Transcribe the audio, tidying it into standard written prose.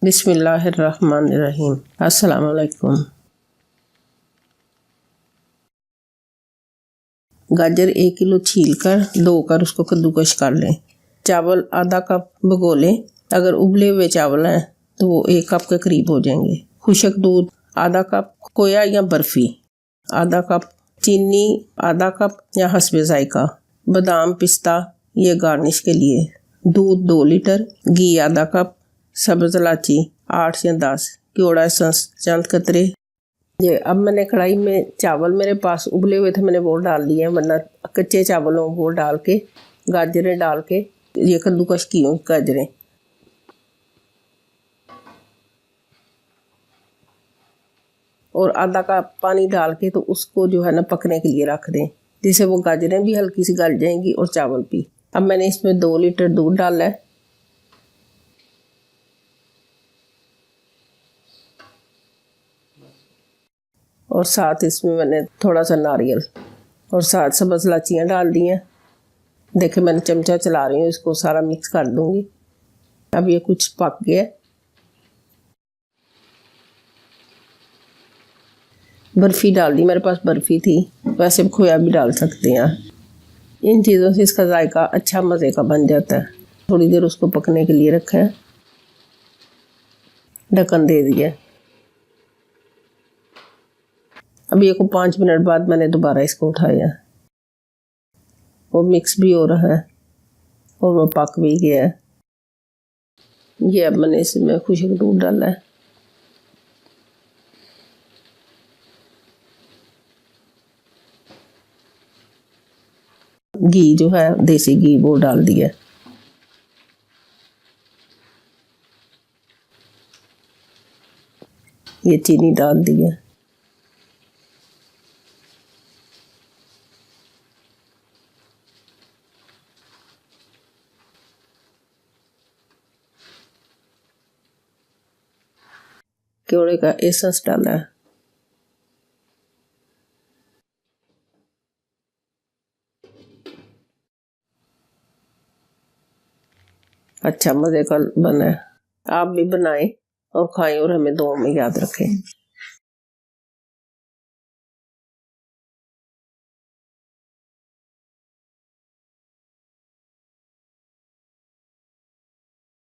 बिस्मिल्लाहिर्रहमानिर्रहीम। अस्सलाम वालेकुम। गाजर 1 किलो छील कर धोकर उसको कद्दूकस कर लें। चावल आधा कप भिगो लें। अगर उबले हुए चावल हैं तो वो 1 कप के करीब हो जाएंगे। खुशक दूध आधा कप, खोया या बर्फ़ी आधा कप, चीनी आधा कप या हस्बे जायका, बादाम पिस्ता ये गार्निश के लिए, दूध 2 लीटर, घी आधा कप, सब्ज़ इलायची 8 या 10, केवड़ा एसेंस चंद कतरे। ये अब मैंने कढ़ाई में चावल मेरे पास उबले हुए थे, मैंने वो डाल लिए, वरना कच्चे चावलों वो डाल के गाजरें डाल के ये कद्दूकस की हूँ गाजरें। और आधा कप पानी डाल के तो उसको जो है ना पकने के लिए रख दें, जिससे वो गाजरें भी हल्की सी गल जाएंगी और चावल भी। अब मैंने इसमें 2 लीटर दूध डाला है और साथ इसमें मैंने थोड़ा सा नारियल और साथ सब्ज़ इलायचियाँ डाल दी हैं। देखिए मैंने चमचा चला रही हूँ, इसको सारा मिक्स कर दूँगी। अब ये कुछ पक गया। बर्फ़ी डाल दी, मेरे पास बर्फ़ी थी, वैसे खोया भी डाल सकते हैं। इन चीज़ों से इसका जायका अच्छा मज़े का बन जाता है। थोड़ी देर उसको पकने के लिए रखा है, ढक्कन दे दिया। अब ये को 5 मिनट बाद मैंने दोबारा इसको उठाया, वो मिक्स भी हो रहा है और वो पक भी गया है। ये अब मैंने इसमें खुशक दूध डाला है, घी जो है देसी घी वो डाल दिया, ये चीनी डाल दी है। केवड़े का एसेंस डाला है। अच्छा मज़े का बना है। आप भी बनाएं और खाएं और हमें दुआ में याद रखें।